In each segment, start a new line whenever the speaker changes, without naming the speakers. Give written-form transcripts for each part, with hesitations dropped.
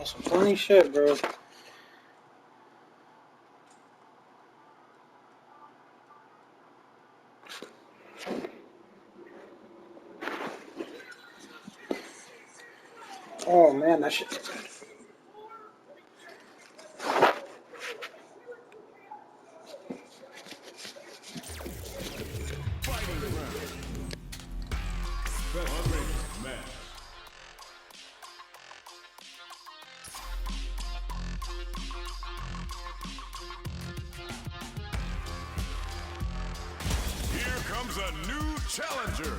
That's some funny shit, bro. Oh man, that shit's good.
Here comes a new challenger.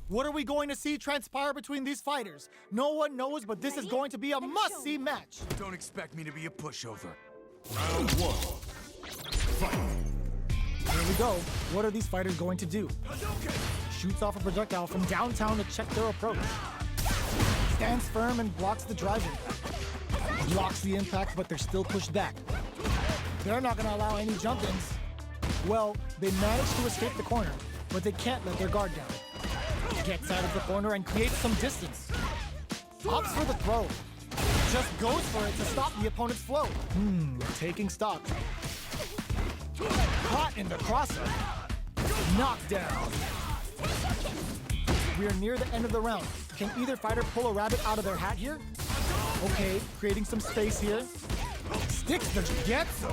What are we going to see transpire between these fighters? No one knows, but this is going to be a must-see match.
Don't expect me to be a pushover.
Round one. Fight.
Here we go. What are these fighters going to do? Shoots off a projectile from downtown to check their approach. Stands firm and blocks the drive impact. Blocks the impact, but they're still pushed back. They're not going to allow any jump-ins. Well, they managed to escape the corner, but they can't let their guard down. Gets out of the corner and creates some distance. Opts for the throw. Just goes for it to stop the opponent's flow. Taking stock. Caught in the crosser. Knocked down. We are near the end of the round. Can either fighter pull a rabbit out of their hat here? Okay, creating some space here. Sticks the Getsu.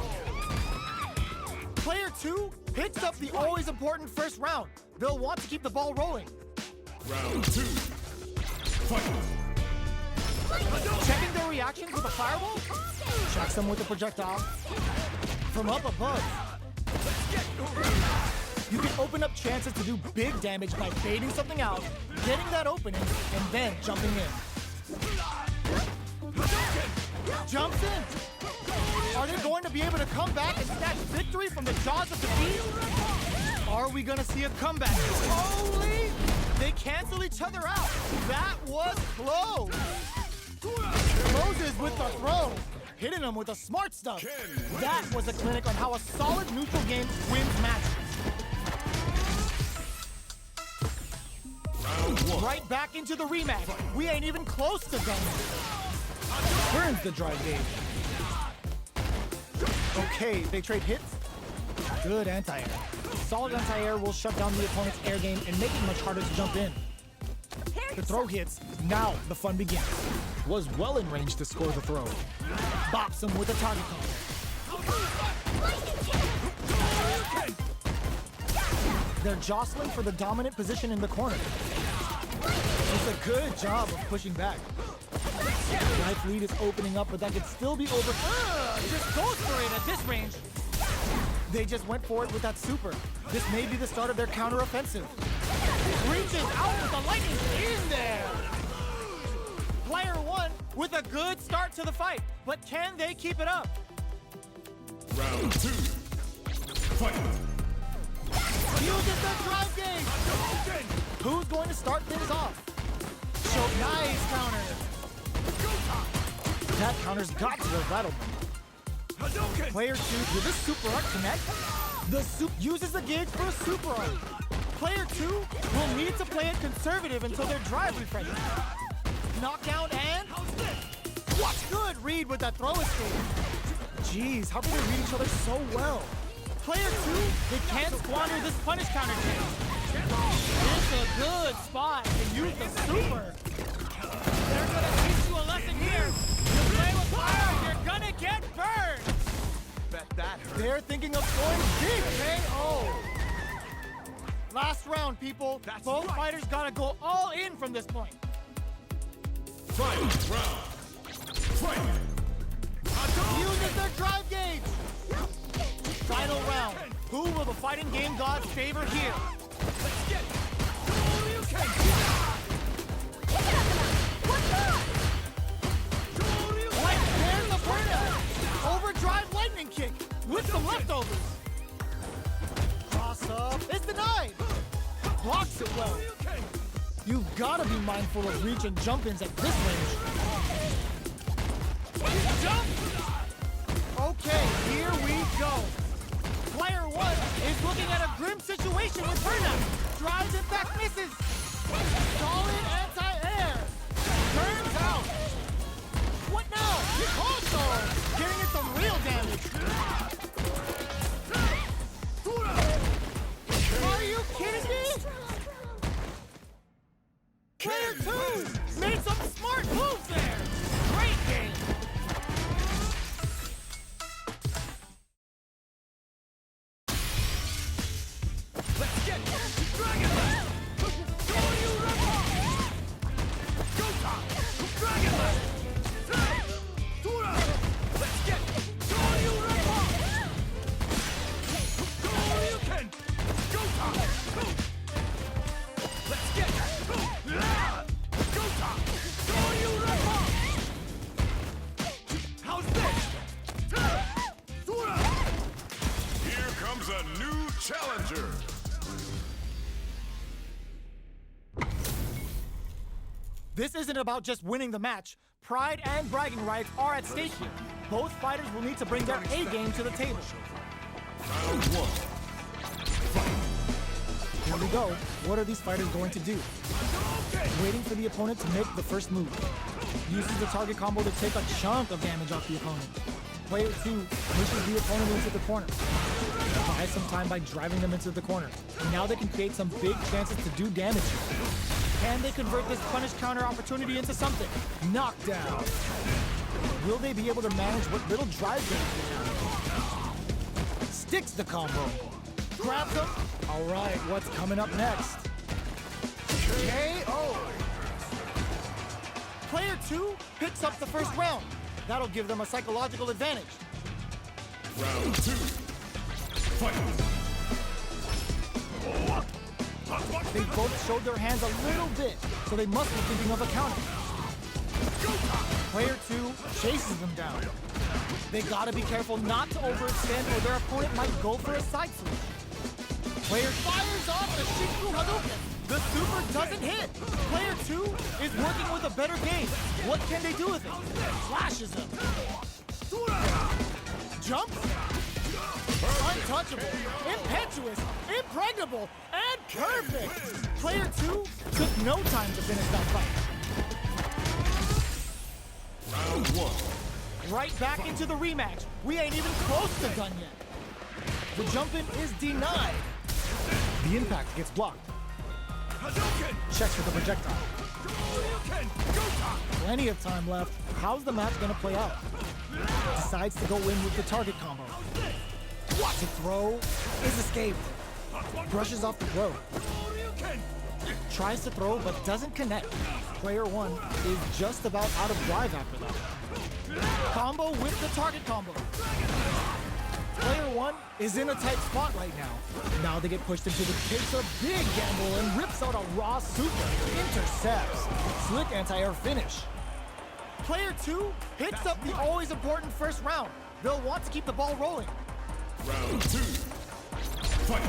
Player 2 picks up the always important first round. They'll want to keep the ball rolling.
Round two. Fight.
Checking their reactions with a fireball. Checks them with a projectile. From up above. You can open up chances to do big damage by baiting something out, getting that opening, and then jumping in. Jumps in. Are they going to be able to come back and snatch victory from the jaws of defeat? Are we going to see a comeback? Holy! They cancel each other out. That was close. Moses with the throw. Hitting him with the smart stuff. That was a clinic on how a solid neutral game wins matches. Right back into the rematch. We ain't even close to done. Burns the drive gauge. Okay, they trade hits. Good anti-air. Solid anti-air will shut down the opponent's air game and make it much harder to jump in. The throw hits. Now the fun begins. Was well in range to score the throw. Bops him with a target call. They're jostling for the dominant position in the corner. It's a good job of pushing back. Life lead is opening up, but that could still be over. Just goes for it at this range. They just went for it with that super. This may be the start of their counter-offensive. Reaches out with the lightning in there. Player 1 with a good start to the fight, but can they keep it up?
Round two. Fight.
Uses the drive gauge. Who's going to start things off? Nice counter. That counter's got to have rattled them. Player 2, did this super art connect? The soup uses the gauge for a super art. Player 2 will need to play it conservative until their drive refreshes. Knockdown and... What? Good read with that throw escape. Jeez, how can they read each other so well? Player 2, they can't squander this punish counter change. It's a good spot to use the super. They're gonna teach you a lesson here. You play with fire, you're gonna get burned.
Bet that hurt.
They're thinking of going big, KO. Last round, people. Both fighters gotta go all in from this point.
Final round. Fight.
Uses their drive gauge. Final round. Who will the fighting game gods favor here? Like, there's the burnout. Overdrive lightning kick with some leftovers. Cross up. It's denied. Blocks it well. You've got to be mindful of reach and jump-ins at this range. Jump! Okay, here we go. Player 1 is looking at a grim situation with burnout. Drives, in fact, misses. Solid Player 2 made some smart moves there. Great game.
Let's get Dragon Left! Soryu Repulse! Gota! Dragon Left! Tura! Let's get Soryu Repulse! Goryuken! Gota! Let's get Gota! Soryu Repulse! How's this? Tura!
Here comes a new challenger.
This isn't about just winning the match. Pride and bragging rights are at stake here. Both fighters will need to bring their A game to the table.
Round 1.
Here we go. What are these fighters going to do? Waiting for the opponent to make the first move. Uses the target combo to take a chunk of damage off the opponent. Player 2 pushes the opponent into the corner. Buys some time by driving them into the corner. And now they can create some big chances to do damage here. Can they convert this punish counter opportunity into something? Knockdown. Will they be able to manage what little drive game they have? Sticks the combo. Grabs them. All right, what's coming up next? KO. Player 2 picks up the first round. That'll give them a psychological advantage.
Round 2. Fight.
They both showed their hands a little bit, so they must be thinking of a counter. Player 2 chases them down. They gotta be careful not to overextend or their opponent might go for a side switch. Player fires off the Shinku Hadouken. The super doesn't hit. Player 2 is working with a better game. What can they do with it? Flashes him. Jump. Untouchable, impetuous, impregnable, and perfect! Player 2 took no time to finish that fight.
Round 1.
Right back into the rematch. We ain't even close to done yet. The jump-in is denied. The impact gets blocked.
Hadouken!
Checks with the projectile.
Goryuken! Gota!
Plenty of time left. How's the match gonna play out? Decides to go in with the target combo. To throw is escaped. Brushes off the throw. Tries to throw but doesn't connect. Player 1 is just about out of drive after that. Combo with the target combo. Player 1 is in a tight spot right now. Now they get pushed into the takes a big gamble and rips out a raw super. Intercepts. Slick anti-air finish. Player 2 picks up the always important first round. They'll want to keep the ball rolling.
Round 2. Fight.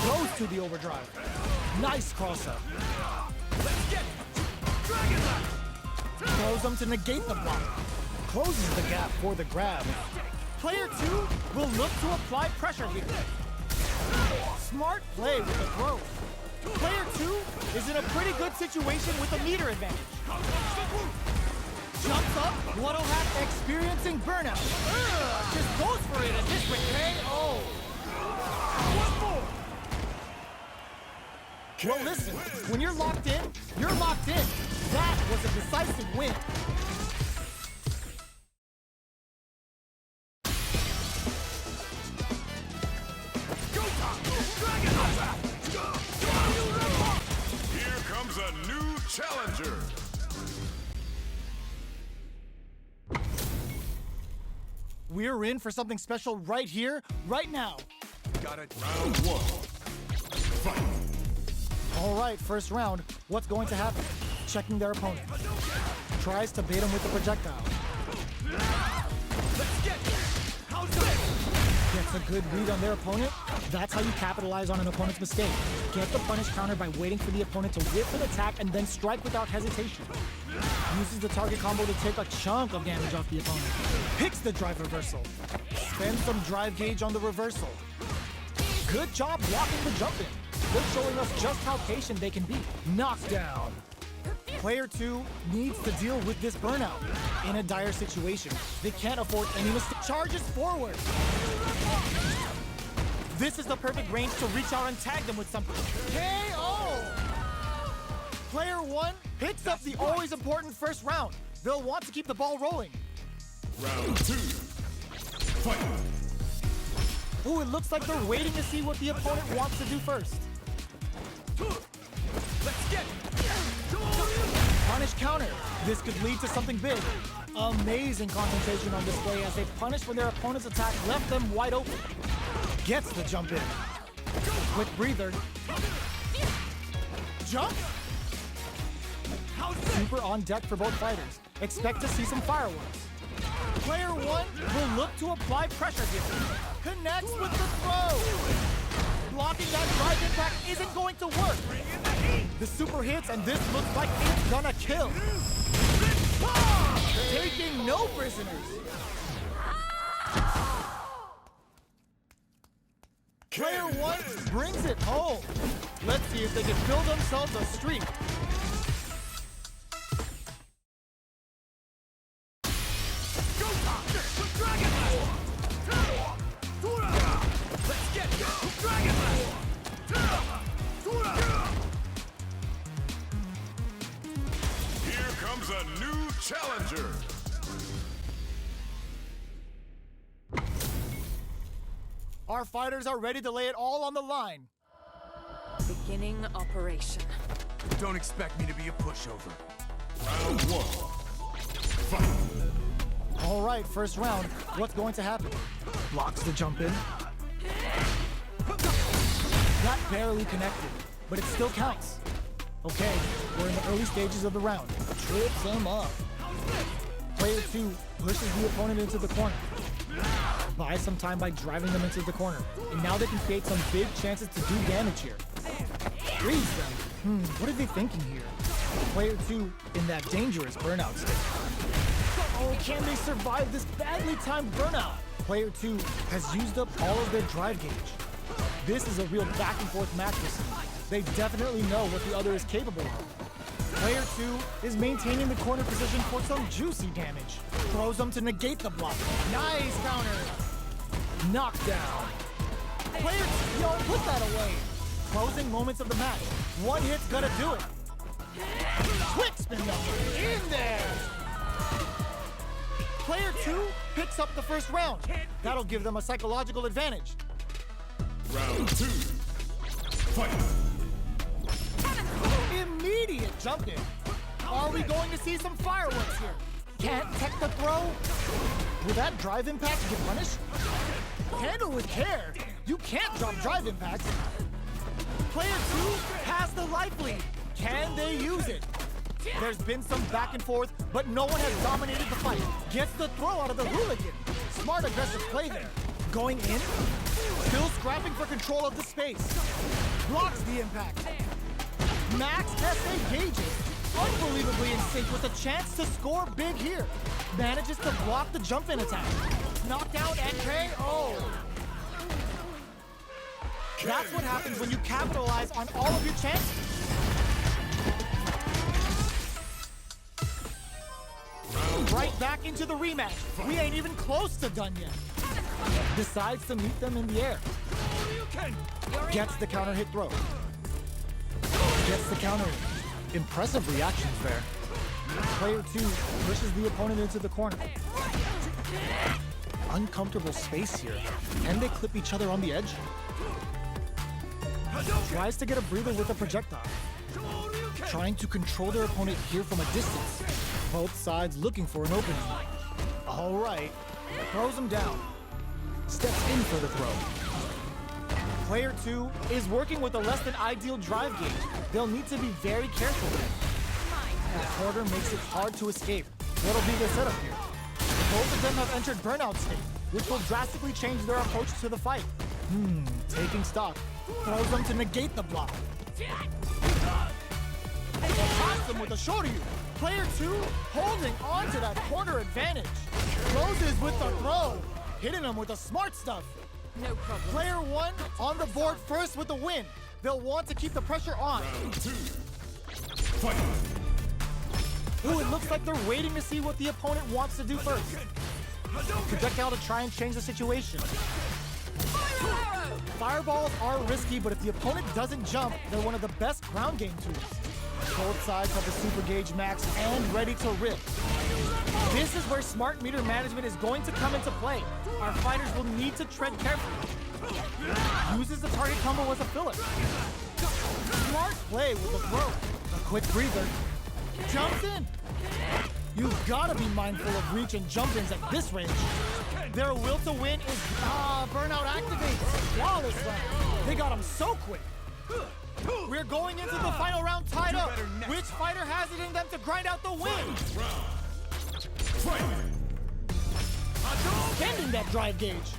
Goes to the overdrive. Nice cross-up.
Let's get Dragon Left!
Throws them to negate the block. Closes the gap for the grab. Player 2 will look to apply pressure here. Smart play with the throw. Player 2 is in a pretty good situation with a meter advantage. Jumps up, Waddle Hat experiencing burnout. Just goes for it at this rate. KO. One more. Well, listen, when you're locked in, you're locked in. That was a decisive win.
Here comes a new challenger.
We're in for something special right here, right now.
Got it.
Round 1. Fight.
All right, first round. What's going to happen? Checking their opponent. Tries to bait him with the projectile.
Let's get how's this?
Gets a good read on their opponent. That's how you capitalize on an opponent's mistake. Get the punish counter by waiting for the opponent to whip an attack and then strike without hesitation. Uses the target combo to take a chunk of damage off the opponent. Picks the drive reversal. Spends some drive gauge on the reversal. Good job blocking the jump in. They're showing us just how patient they can be. Knockdown. Player 2 needs to deal with this burnout. In a dire situation, they can't afford any mistake. Charges forward. This is the perfect range to reach out and tag them with something. KO! Player 1 picks up the always important first round. They'll want to keep the ball rolling.
Round 2. Fight.
Ooh, it looks like they're waiting to see what the opponent wants to do first.
Let's get
Punish counter. This could lead to something big. Amazing concentration on display as they punish when their opponent's attack left them wide open. Gets the jump in. Quick breather. Jump! Super on deck for both fighters. Expect to see some fireworks. Player 1 will look to apply pressure here. Connects with the throw. Blocking that drive impact isn't going to work. The super hits, and this looks like it's gonna kill. Taking no prisoners. Player 1 brings it home. Let's see if they can build themselves a streak.
Let's get Dragon Blast!
Here comes a new challenger.
Our fighters are ready to lay it all on the line.
Beginning operation.
Don't expect me to be a pushover.
Round 1. Fight.
All right, first round. What's going to happen? Blocks the jump in. That barely connected, but it still counts. Okay, we're in the early stages of the round. Trips him up. Player 2 pushes the opponent into the corner. Buys some time by driving them into the corner. And now they can create some big chances to do damage here. Freeze them. What are they thinking here? Player 2 in that dangerous burnout state. Oh, can they survive this badly timed burnout? Player 2 has used up all of their drive gauge. This is a real back and forth match this season. They definitely know what the other is capable of. Player 2 is maintaining the corner position for some juicy damage. Throws them to negate the block. Nice counter. Knockdown. Player 2, yo, put that away. Closing moments of the match. One hit's gonna do it. Quick spin number in there. Player 2 picks up the first round. That'll give them a psychological advantage.
Round 2. Fight.
Immediate jump in. Are we going to see some fireworks here? Can't tech the throw? Will that drive impact get punished? Handle with care. You can't drop drive impacts. Player 2 has the life lead. Can they use it? There's been some back and forth, but no one has dominated the fight. Gets the throw out of the hooligan. Smart aggressive play there. Going in. Still scrapping for control of the space. Blocks the impact. Max SA gauges. Unbelievably in sync with a chance to score big here. Manages to block the jump-in attack. Knockdown and KO. That's what happens when you capitalize on all of your chances. Right back into the rematch. We ain't even close to done yet. Decides to meet them in the air. Gets the counter hit throw. Gets the counter in. Impressive reactions there. Player 2 pushes the opponent into the corner. Uncomfortable space here. Can they clip each other on the edge? Tries to get a breather with a projectile. Trying to control their opponent here from a distance. Both sides looking for an opening. All right. Throws him down. Steps in for the throw. Player 2 is working with a less than ideal drive gauge. They'll need to be very careful with it. That quarter makes it hard to escape. What'll be their setup here? Both of them have entered burnout state, which will drastically change their approach to the fight. Taking stock. Throws them to negate the block. Attacks them with a shoryu. Player 2 holding on to that corner advantage. Closes with the throw. Hitting them with the smart stuff.
No problem.
Player 1 on the board first with the win. They'll want to keep the pressure on.
Round 2. Fight.
Ooh, it looks like they're waiting to see what the opponent wants to do first. Projectile to try and change the situation. Fireballs are risky, but if the opponent doesn't jump, they're one of the best ground game tools. Both sides have the super gauge max and ready to rip. This is where smart meter management is going to come into play. Our fighters will need to tread carefully. Uses the target combo as a filler. Smart play with the throw. A quick breather. Jumps in. You've got to be mindful of reach and jump-ins at this range. Their will to win is burnout activates. Flawless round. They got him so quick. We're going into the final round tied up. Which fighter has it in them to grind out the win? Ending that drive gauge.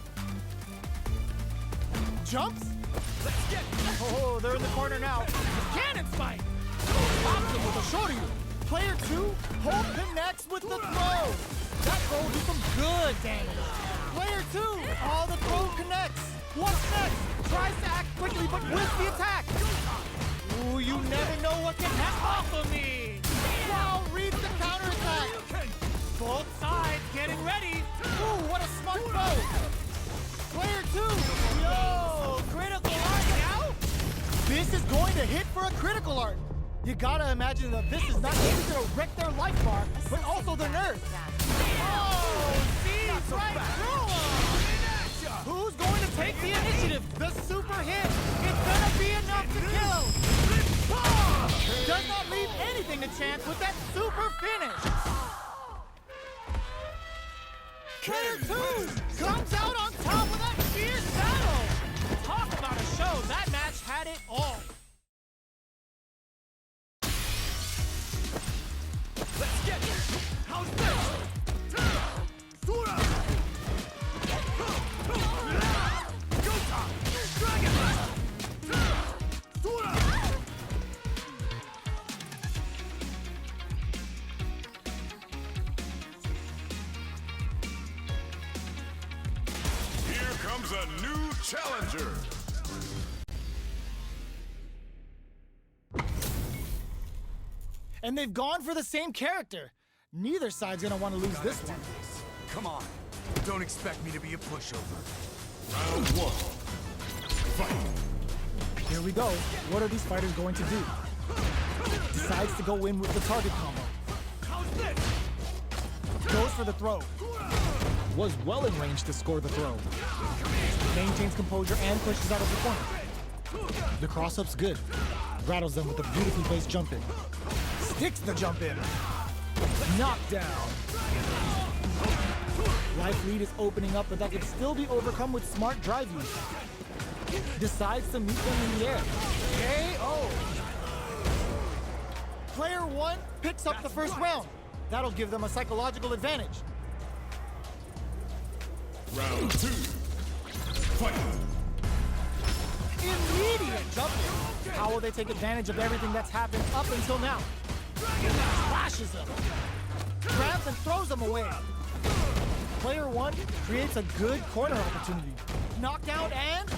Jumps.
Let's get
Oh, they're in the corner now. Cannon spike. Pops him with a shorty. Player 2, Hope connects with the throw. That throw will do some good damage. Player 2, the throw connects. What's next? Tries to act quickly, but with the attack. Ooh, you never know what can happen off of me. Now reads the counterattack. Both sides getting ready. Ooh, what a smart throw. Player 2, yo, critical art now? This is going to hit for a critical art. You gotta imagine that this is not only gonna wreck their life bar, but also their nerves. Oh, sees right through him. Who's going to take the initiative? The super hit. It's gonna be enough to kill. Does not leave anything to chance with that super finish. Player 2 comes out on top of that fierce battle. Talk about a show. That match had it all.
Let's get it! How's this? Sura! Gota! Dragon Blast! Sura!
Here comes a new challenger.
And they've gone for the same character. Neither side's gonna want to lose this one.
Come on. Don't expect me to be a pushover.
Round 1. Fight.
Here we go. What are these fighters going to do? Decides to go in with the target combo.
How's this?
Goes for the throw. Was well in range to score the throw. Maintains composure and pushes out of the corner. The cross-up's good. Rattles them with a beautifully placed jump in. Sticks the jump in. Knockdown. Life lead is opening up, but that can still be overcome with smart drive use. Decides to meet them in the air. KO. Player 1 picks up the first round. That'll give them a psychological advantage.
Round 2. Fight.
Immediate jump in. How will they take advantage of everything that's happened up until now? Flashes him. Grabs and throws him away. Player 1 creates a good corner opportunity. Knockdown and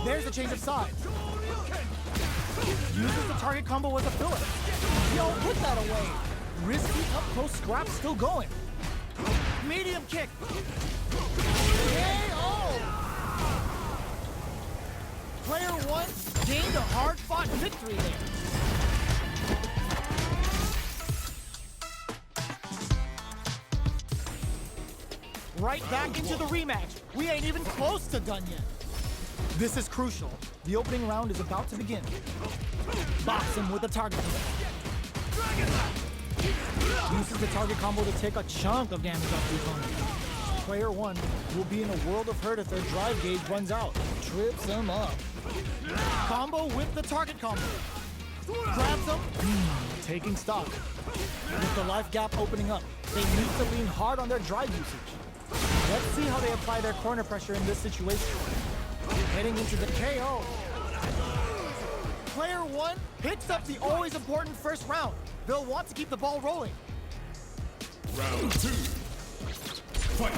there's a change of sides. Uses the target combo as a filler. Yo, put that away. Risky up close scrap still going. Medium kick. KO. Player 1 gained a hard-fought victory there. Right back into the rematch. We ain't even close to done yet. This is crucial. The opening round is about to begin. Box him with a target combo. Uses the target combo to take a chunk of damage off the opponent. Player 1 will be in a world of hurt if their drive gauge runs out. Trips him up. Combo with the target combo. Grabs him. Taking stock. With the life gap opening up, they need to lean hard on their drive usage. Let's see how they apply their corner pressure in this situation. Heading into the KO. Player 1 picks up the always important first round. They'll want to keep the ball rolling.
Round 2. Fight.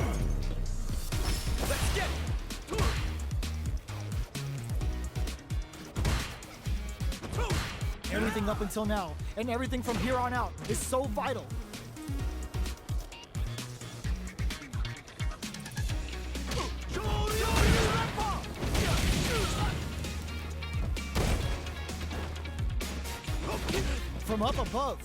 Let's get it!
Everything up until now, and everything from here on out, is so vital. from up above.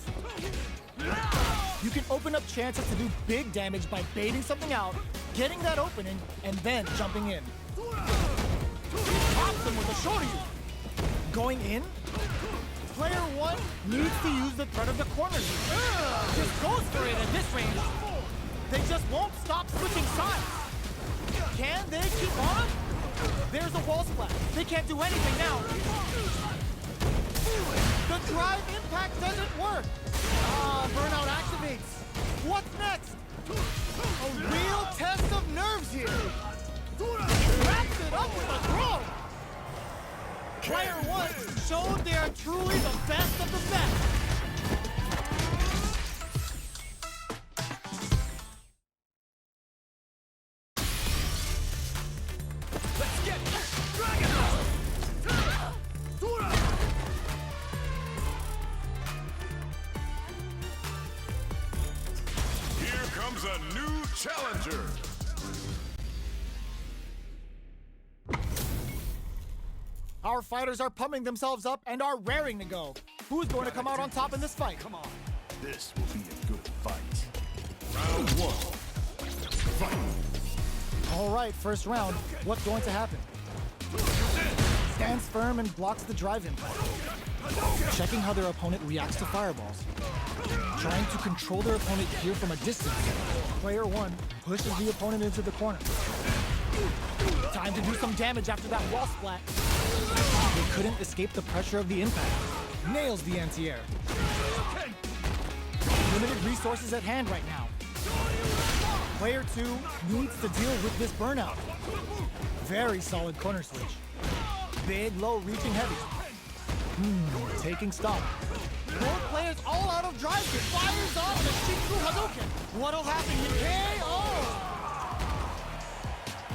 You can open up chances to do big damage by baiting something out, getting that opening, and then jumping in. Pops them with a shoryu. Going in? Player 1 needs to use the threat of the corner. Just goes for it at this range. They just won't stop switching sides. Can they keep on? There's a wall splash. They can't do anything now. The drive impact doesn't work. Burnout activates. What's next? A real test of nerves here. Wraps it up with a throw. Player 1 showed they are truly the best of the best.
Let's get Dragon Ball!
Here comes a new challenger.
Our fighters are pumping themselves up and are raring to go. Who's going to come out on top in this fight?
Come on.
This will be a good fight. Round 1. Fight.
All right, first round. What's going to happen? Stands firm and blocks the drive impact. Checking how their opponent reacts to fireballs. Trying to control their opponent here from a distance. Player 1 pushes the opponent into the corner. Time to do some damage after that wall splat. They couldn't escape the pressure of the impact. Nails the anti-air. Limited resources at hand right now. Player 2 needs to deal with this burnout. Very solid corner switch. Big, low, reaching heavy. Taking stock. 4 players all out of drive gear. Fires on the Shinku Hadouken. What'll happen here? KO!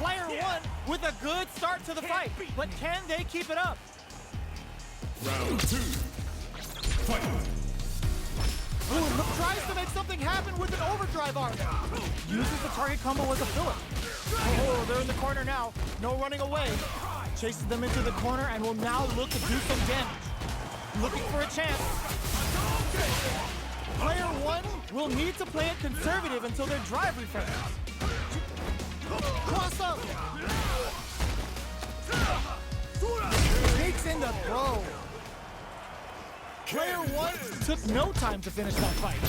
Player 1 with a good start to the fight, but can they keep it up?
Round 2. Fight.
Ooh, tries to make something happen with an overdrive arm. Uses the target combo as a filler. Oh, they're in the corner now. No running away. Chases them into the corner and will now look to do some damage. Looking for a chance. Player 1 will need to play it conservative until their drive refreshes. Cross up. Takes in the throw. Player 1 took no time to finish that fight.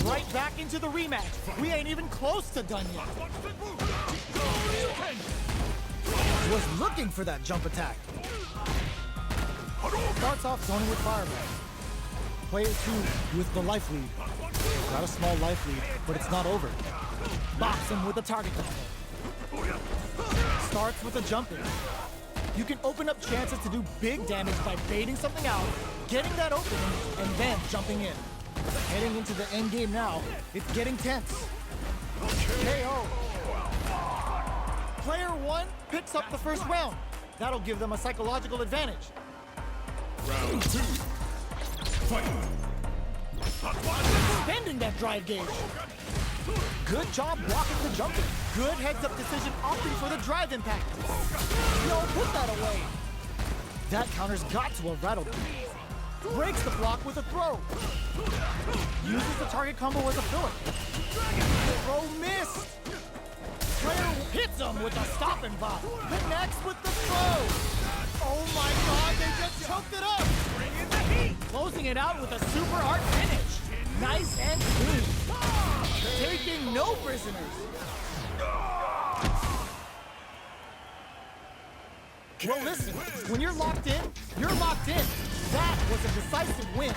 Right back into the rematch. We ain't even close to done yet. Was looking for that jump attack. Starts off zoning with fireball. Player 2 with the life lead. Got a small life lead, but it's not over. Box him with a target combo. Starts with a jump in. You can open up chances to do big damage by baiting something out, getting that opening, and then jumping in. Heading into the end game now, it's getting tense. KO. Player 1 picks up the first round. That'll give them a psychological advantage.
Round 2. Fight.
Spending that drive gauge. Good job blocking the jump in. Good heads-up decision opting for the drive impact. No, put that away. That counter's got to have rattled him. Breaks the block with a throw. Uses the target combo as a filler. Throw missed. Player hits him with a stop and bop. Connects with the throw. Oh my god, they just choked it up. Closing it out with a super art finish. Nice and clean. Taking no prisoners. Well, listen, when you're locked in, you're locked in. That was a decisive win.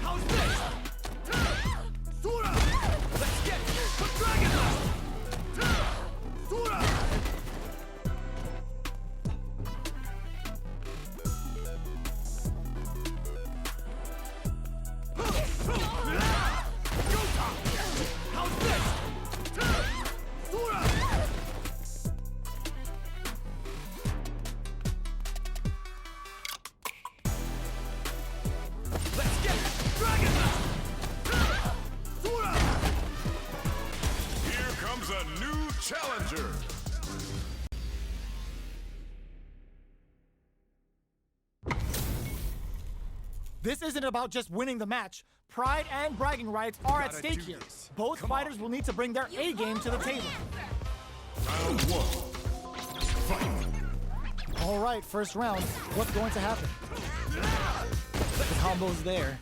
How's this? Sura! Let's get Dragon Ball! Sura! How's this? Sura!
comes a new challenger.
This isn't about just winning the match. Pride and bragging rights are at
Gotta
stake
do
here.
this.
Both fighters will need to bring their A game to the table.
Round one. Fight.
All right, first round. What's going to happen? The combo's there.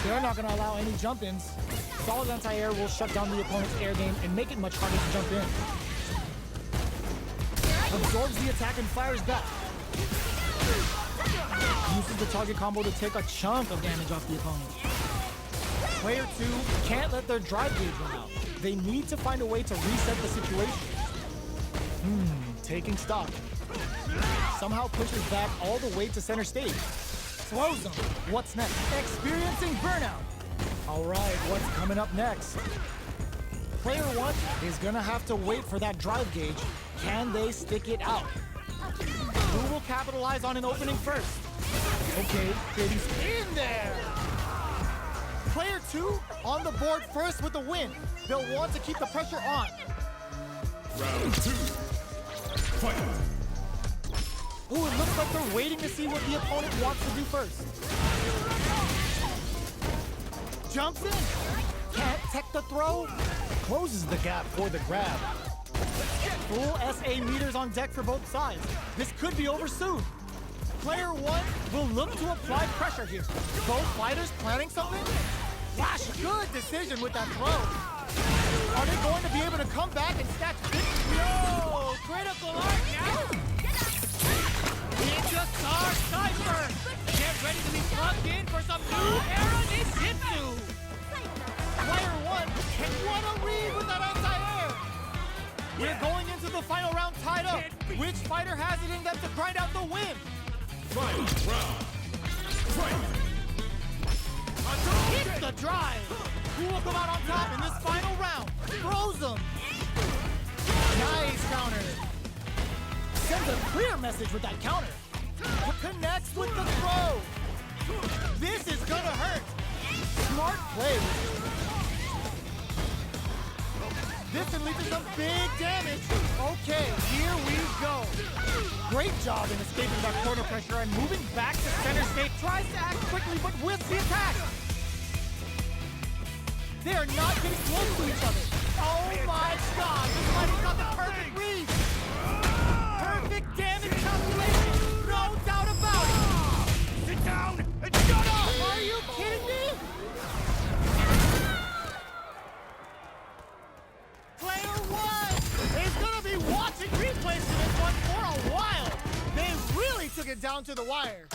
They're not going to allow any jump-ins. Solid anti-air will shut down the opponent's air game and make it much harder to jump in. Absorbs the attack and fires back. Uses the target combo to take a chunk of damage off the opponent. Player 2 can't let their drive gauge run out. They need to find a way to reset the situation. Taking stock. Somehow pushes back all the way to center stage. Throws them. What's next? Experiencing burnout. All right, what's coming up next? Player 1 is gonna have to wait for that drive gauge. Can they stick it out? Who will capitalize on an opening first? Okay, Kitty's in there! Player 2 on the board first with the win. They'll want to keep the pressure on.
Round two. Fight.
Ooh, it looks like they're waiting to see what the opponent wants to do first. Jumps in. Can't tech the throw. Closes the gap for the grab. Full SA meters on deck for both sides. This could be over soon. Player 1 will look to apply pressure here. Both fighters planning something? Gosh, good decision with that throw. Are they going to be able to come back and snatch victory? Yo, critical art now. Ninja Star Cypher. Get ready to be plugged in for some new era ninjutsu. Player 1 can what a read with that anti-air. We're going into the final round tied up. Which fighter has it in them to grind out the win?
Final round. Fight.
Hits the drive. Who will come out on top in this final round? Throws him. Nice counter. Sends a clear message with that counter. Connects with the throw. This is gonna hurt. Smart play. This can lead to some big damage. Okay, here we go. Great job in escaping that corner pressure and moving back to center stage. Tries to act quickly, but whiffs the attack. They are not getting close to each other. Oh my God, this fighter's got the perfect read. Perfect damage calculation, no doubt about it.
Sit down and shut up!
Are you kidding me? Player 1 is gonna be watching replays for this one for a while. They really took it down to the wire.